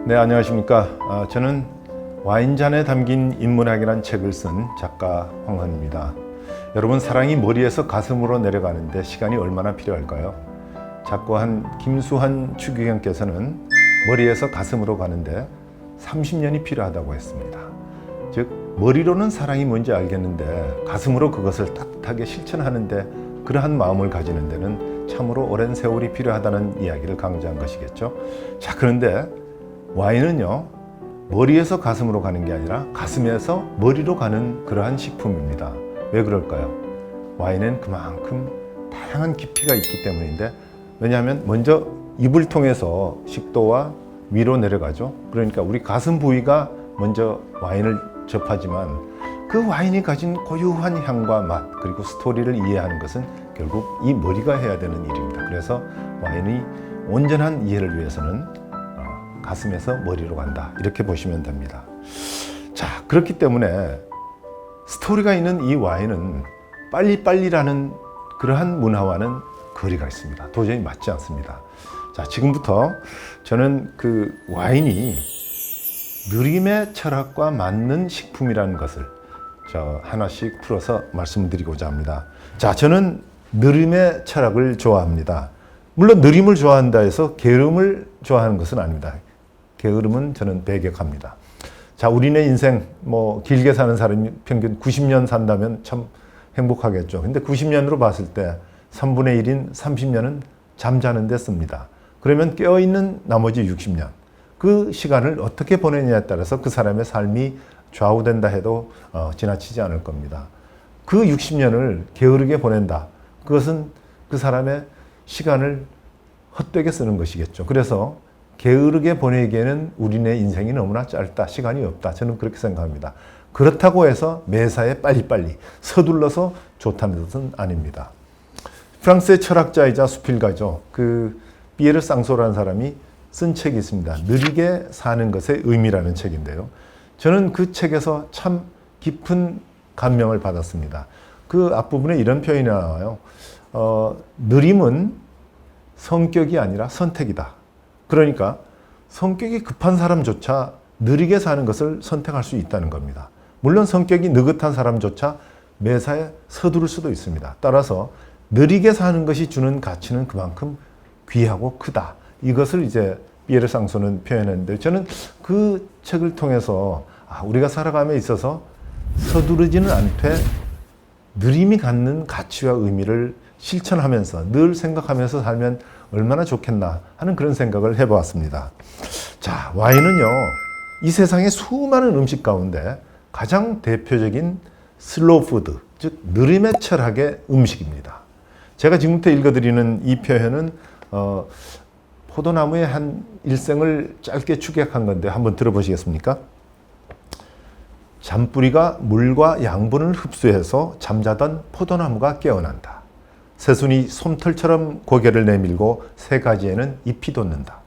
네, 안녕하십니까. 저는 와인잔에 담긴 인문학이라는 책을 쓴 작가 황헌입니다. 여러분, 사랑이 머리에서 가슴으로 내려가는데 시간이 얼마나 필요할까요? 작고한 김수환 추기경께서는 머리에서 가슴으로 가는데 30년이 필요하다고 했습니다. 즉, 머리로는 사랑이 뭔지 알겠는데 가슴으로 그것을 따뜻하게 실천하는데 그러한 마음을 가지는 데는 참으로 오랜 세월이 필요하다는 이야기를 강조한 것이겠죠. 자, 그런데 와인은요, 머리에서 가슴으로 가는 게 아니라 가슴에서 머리로 가는 그러한 식품입니다. 왜 그럴까요? 와인은 그만큼 다양한 깊이가 있기 때문인데, 왜냐하면 먼저 입을 통해서 식도와 위로 내려가죠. 그러니까 우리 가슴 부위가 먼저 와인을 접하지만 그 와인이 가진 고유한 향과 맛, 그리고 스토리를 이해하는 것은 결국 이 머리가 해야 되는 일입니다. 그래서 와인이 온전한 이해를 위해서는 가슴에서 머리로 간다, 이렇게 보시면 됩니다. 자, 그렇기 때문에 스토리가 있는 이 와인은 빨리빨리라는 그러한 문화와는 거리가 있습니다. 도저히 맞지 않습니다. 자, 지금부터 저는 그 와인이 느림의 철학과 맞는 식품이라는 것을 하나씩 풀어서 말씀드리고자 합니다. 자, 저는 느림의 철학을 좋아합니다. 물론 느림을 좋아한다 해서 게으름을 좋아하는 것은 아닙니다. 게으름은 저는 배격합니다. 자, 우리네 인생 길게 사는 사람이 평균 90년 산다면 참 행복하겠죠. 근데 90년으로 봤을 때 3분의 1인 30년은 잠자는 데 씁니다. 그러면 깨어있는 나머지 60년, 그 시간을 어떻게 보내느냐에 따라서 그 사람의 삶이 좌우된다 해도 지나치지 않을 겁니다. 그 60년을 게으르게 보낸다, 그것은 그 사람의 시간을 헛되게 쓰는 것이겠죠. 그래서 게으르게 보내기에는 우리네 인생이 너무나 짧다, 시간이 없다, 저는 그렇게 생각합니다. 그렇다고 해서 매사에 빨리빨리 서둘러서 좋다는 것은 아닙니다. 프랑스의 철학자이자 수필가죠. 피에르 쌍소라는 사람이 쓴 책이 있습니다. 느리게 사는 것의 의미라는 책인데요. 저는 그 책에서 참 깊은 감명을 받았습니다. 그 앞부분에 이런 표현이 나와요. 느림은 성격이 아니라 선택이다. 그러니까 성격이 급한 사람조차 느리게 사는 것을 선택할 수 있다는 겁니다. 물론 성격이 느긋한 사람조차 매사에 서두를 수도 있습니다. 따라서 느리게 사는 것이 주는 가치는 그만큼 귀하고 크다, 이것을 이제 피에르 쌍소는 표현했는데, 저는 그 책을 통해서 우리가 살아감에 있어서 서두르지는 않되 느림이 갖는 가치와 의미를 실천하면서 늘 생각하면서 살면 얼마나 좋겠나 하는 그런 생각을 해보았습니다. 자, 와인은요, 이 세상의 수많은 음식 가운데 가장 대표적인 슬로우 푸드, 즉 느림의 철학의 음식입니다. 제가 지금부터 읽어드리는 이 표현은 포도나무의 한 일생을 짧게 축약한 건데 한번 들어보시겠습니까? 잔뿌리가 물과 양분을 흡수해서 잠자던 포도나무가 깨어난다. 새순이 솜털처럼 고개를 내밀고 새 가지에는 잎이 돋는다.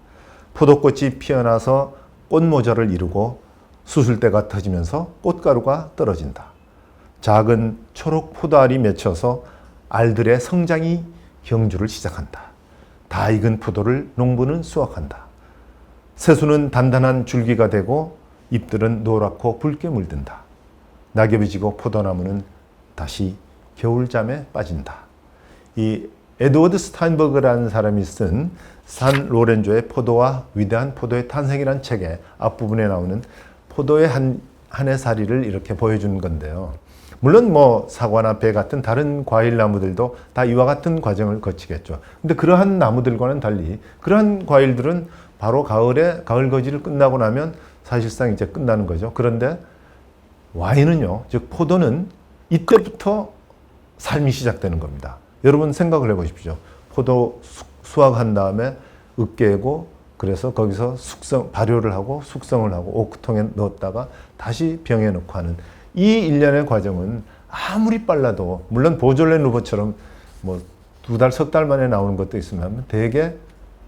포도꽃이 피어나서 꽃모자를 이루고 수술대가 터지면서 꽃가루가 떨어진다. 작은 초록 포도알이 맺혀서 알들의 성장이 경주를 시작한다. 다 익은 포도를 농부는 수확한다. 새순은 단단한 줄기가 되고 잎들은 노랗고 붉게 물든다. 낙엽이 지고 포도나무는 다시 겨울잠에 빠진다. 이 에드워드 스타인버그라는 사람이 쓴 산 로렌조의 포도와 위대한 포도의 탄생이라는 책의 앞부분에 나오는 포도의 한 해 살이를 이렇게 보여주는 건데요. 물론 사과나 배 같은 다른 과일 나무들도 다 이와 같은 과정을 거치겠죠. 근데 그러한 나무들과는 달리 그러한 과일들은 바로 가을에 가을 거지를 끝나고 나면 사실상 이제 끝나는 거죠. 그런데 와인은요, 즉 포도는 이때부터 삶이 시작되는 겁니다. 여러분 생각을 해보십시오. 포도 수확한 다음에 으깨고, 그래서 거기서 발효를 하고 숙성을 하고 오크통에 넣었다가 다시 병에 넣고 하는 이 일련의 과정은 아무리 빨라도, 물론 보졸레 누보처럼 2달, 석 달 만에 나오는 것도 있으면 대개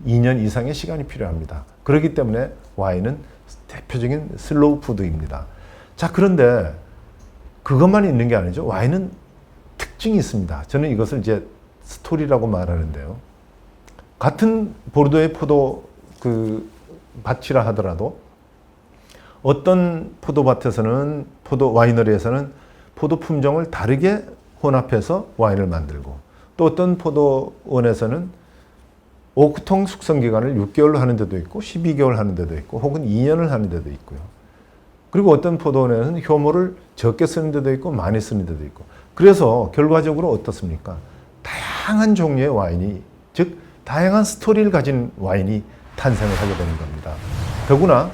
2년 이상의 시간이 필요합니다. 그렇기 때문에 와인은 대표적인 슬로우 푸드입니다. 자, 그런데 그것만 있는 게 아니죠. 와인은 특징이 있습니다. 저는 이것을 이제 스토리라고 말하는데요. 같은 보르도의 포도 밭이라 하더라도 어떤 포도밭에서는 와이너리에서는 포도 품종을 다르게 혼합해서 와인을 만들고 또 어떤 포도원에서는 오크통 숙성 기간을 6개월로 하는 데도 있고 12개월 하는 데도 있고 혹은 2년을 하는 데도 있고요. 그리고 어떤 포도원에서는 효모를 적게 쓰는 데도 있고 많이 쓰는 데도 있고 그래서 결과적으로 어떻습니까? 다양한 종류의 와인이 즉 다양한 스토리를 가진 와인이 탄생을 하게 되는 겁니다. 더구나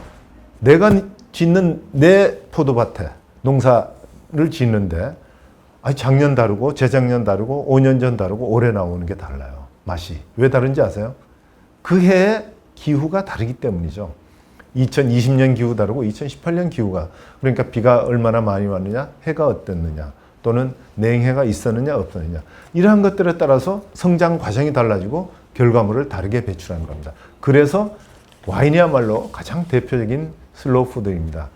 내가 짓는 내 포도밭에 농사를 짓는데 작년 다르고 재작년 다르고 5년 전 다르고 올해 나오는 게 달라요. 맛이. 왜 다른지 아세요? 그 해의 기후가 다르기 때문이죠. 2020년 기후 다르고 2018년 기후가 그러니까 비가 얼마나 많이 왔느냐 해가 어땠느냐 또는 냉해가 있었느냐 없었느냐 이러한 것들에 따라서 성장 과정이 달라지고 결과물을 다르게 배출하는 겁니다. 그래서 와인이야말로 가장 대표적인 슬로우 푸드입니다.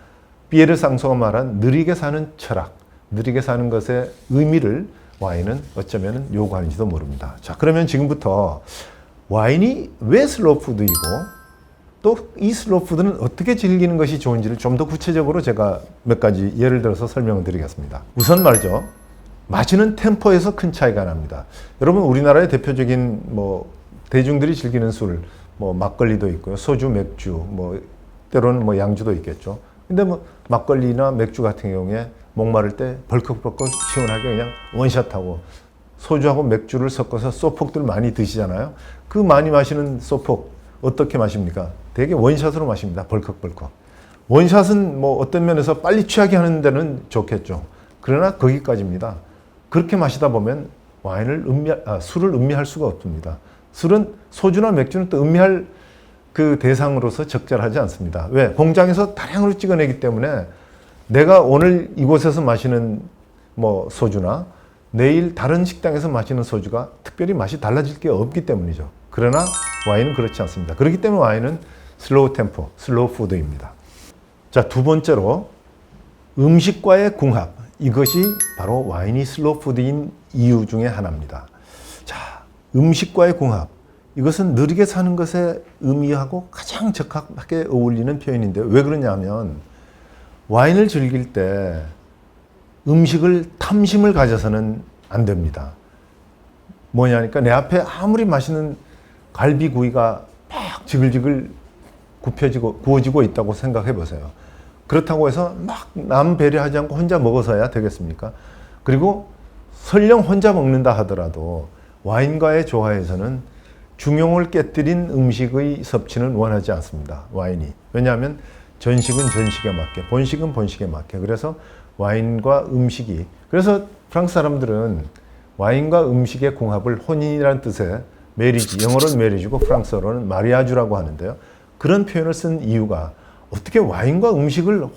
피에르 쌍소가 말한 느리게 사는 철학, 느리게 사는 것의 의미를 와인은 어쩌면 요구하는지도 모릅니다. 자, 그러면 지금부터 와인이 왜 슬로우 푸드이고 또 이 슬로우 푸드는 어떻게 즐기는 것이 좋은지를 좀 더 구체적으로 제가 몇 가지 예를 들어서 설명을 드리겠습니다. 우선 말이죠. 마시는 템포에서 큰 차이가 납니다. 여러분 우리나라의 대표적인 대중들이 즐기는 술, 막걸리도 있고요. 소주, 맥주, 때로는 양주도 있겠죠. 근데 막걸리나 맥주 같은 경우에 목마를 때 벌컥벌컥 시원하게 그냥 원샷하고 소주하고 맥주를 섞어서 소폭들 많이 드시잖아요. 그 많이 마시는 소폭 어떻게 마십니까? 되게 원샷으로 마십니다. 벌컥벌컥. 원샷은 어떤 면에서 빨리 취하게 하는 데는 좋겠죠. 그러나 거기까지입니다. 그렇게 마시다 보면 술을 음미할 수가 없습니다. 술은 소주나 맥주는 또 음미할 그 대상으로서 적절하지 않습니다. 왜? 공장에서 다량으로 찍어내기 때문에 내가 오늘 이곳에서 마시는 소주나 내일 다른 식당에서 마시는 소주가 특별히 맛이 달라질 게 없기 때문이죠. 그러나 와인은 그렇지 않습니다. 그렇기 때문에 와인은 슬로우 템포, 슬로우 푸드입니다. 자, 두 번째로 음식과의 궁합. 이것이 바로 와인이 슬로우 푸드인 이유 중에 하나입니다. 자, 음식과의 궁합. 이것은 느리게 사는 것의 의미하고 가장 적합하게 어울리는 표현인데요. 왜 그러냐면 와인을 즐길 때 음식을 탐심을 가져서는 안 됩니다. 뭐냐니까 내 앞에 아무리 맛있는 갈비구이가 막 지글지글 구워지고 있다고 생각해 보세요. 그렇다고 해서 막 남 배려하지 않고 혼자 먹어서야 되겠습니까? 그리고 설령 혼자 먹는다 하더라도 와인과의 조화에서는 중용을 깨뜨린 음식의 섭취는 원하지 않습니다. 와인이. 왜냐하면 전식은 전식에 맞게, 본식은 본식에 맞게. 그래서 와인과 음식이. 그래서 프랑스 사람들은 와인과 음식의 궁합을 혼인이라는 뜻의 메리지, 영어로는 메리지고 프랑스어로는 마리아주라고 하는데요. 그런 표현을 쓴 이유가 어떻게 와인과 음식을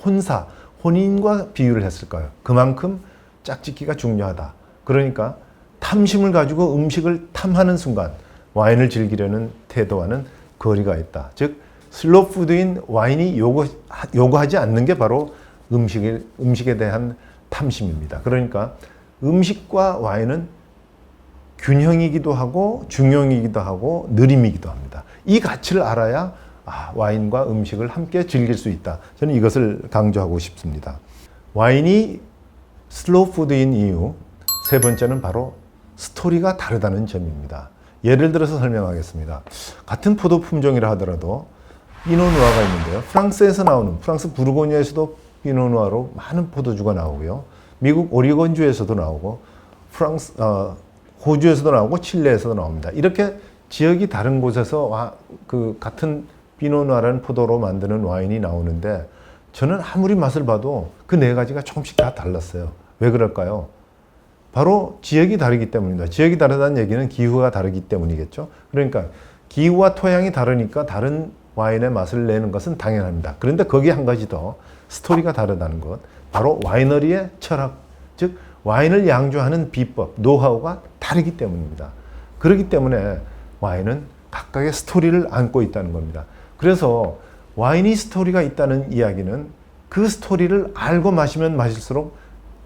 혼인과 비유를 했을까요? 그만큼 짝짓기가 중요하다. 그러니까 탐심을 가지고 음식을 탐하는 순간 와인을 즐기려는 태도와는 거리가 있다. 즉 슬로우 푸드인 와인이 요구하지 않는 게 바로 음식에 대한 탐심입니다. 그러니까 음식과 와인은 균형이기도 하고 중용이기도 하고 느림이기도 합니다. 이 가치를 알아야 와인과 음식을 함께 즐길 수 있다. 저는 이것을 강조하고 싶습니다. 와인이 슬로우 푸드인 이유 세 번째는 바로 스토리가 다르다는 점입니다. 예를 들어서 설명하겠습니다. 같은 포도 품종이라 하더라도 피노누아가 있는데요. 프랑스에서 나오는 프랑스 부르고뉴에서도 피노누아로 많은 포도주가 나오고요. 미국 오리곤주에서도 나오고 호주에서도 나오고 칠레에서도 나옵니다. 이렇게 지역이 다른 곳에서 같은 피노누아라는 포도로 만드는 와인이 나오는데 저는 아무리 맛을 봐도 그 네 가지가 조금씩 다 달랐어요. 왜 그럴까요? 바로 지역이 다르기 때문입니다. 지역이 다르다는 얘기는 기후가 다르기 때문이겠죠. 그러니까 기후와 토양이 다르니까 다른 와인의 맛을 내는 것은 당연합니다. 그런데 거기에 한 가지 더 스토리가 다르다는 것. 바로 와이너리의 철학, 즉 와인을 양조하는 비법, 노하우가 다르기 때문입니다. 그렇기 때문에 와인은 각각의 스토리를 안고 있다는 겁니다. 그래서 와인이 스토리가 있다는 이야기는 그 스토리를 알고 마시면 마실수록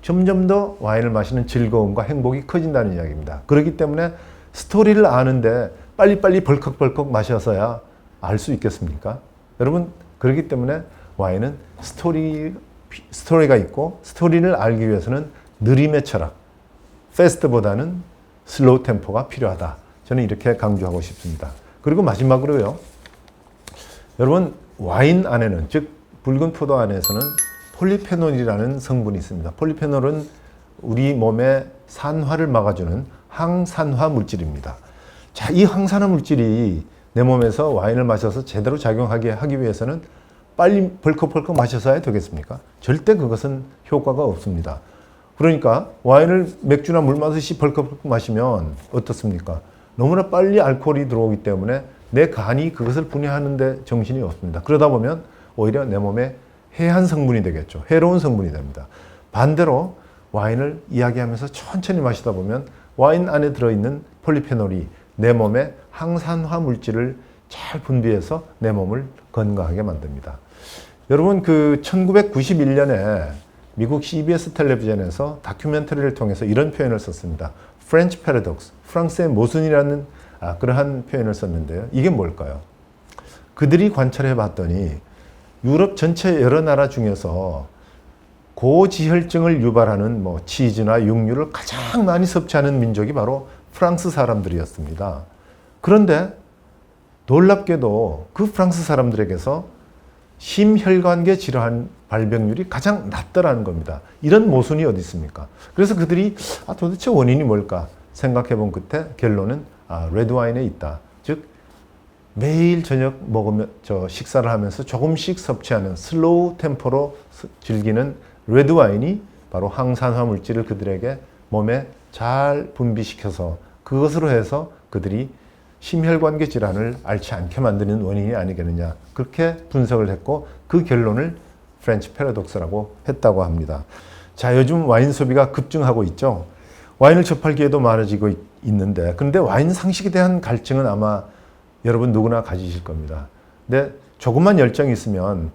점점 더 와인을 마시는 즐거움과 행복이 커진다는 이야기입니다. 그렇기 때문에 스토리를 아는데 빨리빨리 벌컥벌컥 마셔서야 알 수 있겠습니까? 여러분 그렇기 때문에 와인은 스토리가 있고 스토리를 알기 위해서는 느림의 철학, 패스트보다는 슬로우 템포가 필요하다. 저는 이렇게 강조하고 싶습니다. 그리고 마지막으로요. 여러분 와인 안에는 즉 붉은 포도 안에서는 폴리페놀이라는 성분이 있습니다. 폴리페놀은 우리 몸의 산화를 막아주는 항산화 물질입니다. 자, 이 항산화 물질이 내 몸에서 와인을 마셔서 제대로 작용하게 하기 위해서는 빨리 벌컥벌컥 마셔서야 되겠습니까? 절대 그것은 효과가 없습니다. 그러니까 와인을 맥주나 물 마듯이 벌컥벌컥 마시면 어떻습니까? 너무나 빨리 알코올이 들어오기 때문에 내 간이 그것을 분해하는데 정신이 없습니다. 그러다 보면 오히려 내 몸에 해한 성분이 되겠죠. 해로운 성분이 됩니다. 반대로 와인을 이야기하면서 천천히 마시다 보면 와인 안에 들어있는 폴리페놀이 내 몸에 항산화 물질을 잘 분비해서 내 몸을 건강하게 만듭니다. 여러분 그 1991년에 미국 CBS 텔레비전에서 다큐멘터리를 통해서 이런 표현을 썼습니다. French Paradox, 프랑스의 모순이라는 그러한 표현을 썼는데요. 이게 뭘까요? 그들이 관찰해 봤더니 유럽 전체 여러 나라 중에서 고지혈증을 유발하는 치즈나 육류를 가장 많이 섭취하는 민족이 바로 프랑스 사람들이었습니다. 그런데 놀랍게도 그 프랑스 사람들에게서 심혈관계 질환 발병률이 가장 낮더라는 겁니다. 이런 모순이 어디 있습니까? 그래서 그들이 도대체 원인이 뭘까 생각해 본 끝에 결론은 레드와인에 있다. 즉 매일 저녁 식사를 하면서 조금씩 섭취하는 슬로우 템포로 즐기는 레드와인이 바로 항산화 물질을 그들에게 몸에 잘 분비시켜서 그것으로 해서 그들이 심혈관계 질환을 앓지 않게 만드는 원인이 아니겠느냐. 그렇게 분석을 했고 그 결론을 프렌치 패러독스라고 했다고 합니다. 자, 요즘 와인 소비가 급증하고 있죠. 와인을 접할 기회도 많아지고 있는데 그런데 와인 상식에 대한 갈증은 아마 여러분 누구나 가지실 겁니다. 근데 조금만 열정이 있으면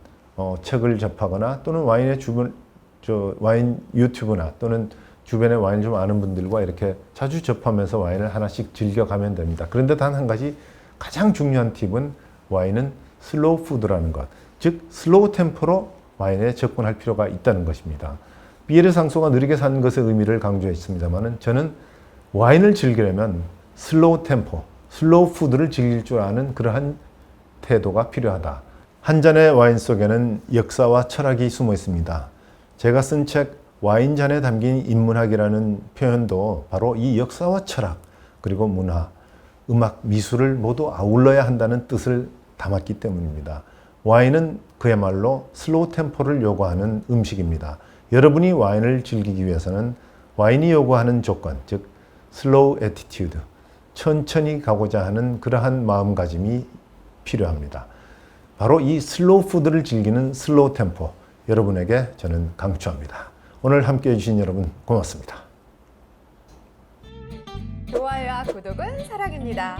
책을 접하거나 또는 와인 유튜브나 또는 주변에 와인을 좀 아는 분들과 이렇게 자주 접하면서 와인을 하나씩 즐겨가면 됩니다. 그런데 단 한 가지 가장 중요한 팁은 와인은 슬로우 푸드라는 것, 즉 슬로우 템포로 와인에 접근할 필요가 있다는 것입니다. 비에르 상소가 느리게 사는 것의 의미를 강조했습니다만 저는 와인을 즐기려면 슬로우 템포, 슬로우 푸드를 즐길 줄 아는 그러한 태도가 필요하다. 한 잔의 와인 속에는 역사와 철학이 숨어 있습니다. 제가 쓴 책 와인잔에 담긴 인문학이라는 표현도 바로 이 역사와 철학, 그리고 문화, 음악, 미술을 모두 아울러야 한다는 뜻을 담았기 때문입니다. 와인은 그야말로 슬로우 템포를 요구하는 음식입니다. 여러분이 와인을 즐기기 위해서는 와인이 요구하는 조건, 즉 슬로우 애티튜드, 천천히 가고자 하는 그러한 마음가짐이 필요합니다. 바로 이 슬로우 푸드를 즐기는 슬로우 템포, 여러분에게 저는 강추합니다. 오늘 함께 해주신 여러분 고맙습니다. 좋아요와 구독은 사랑입니다.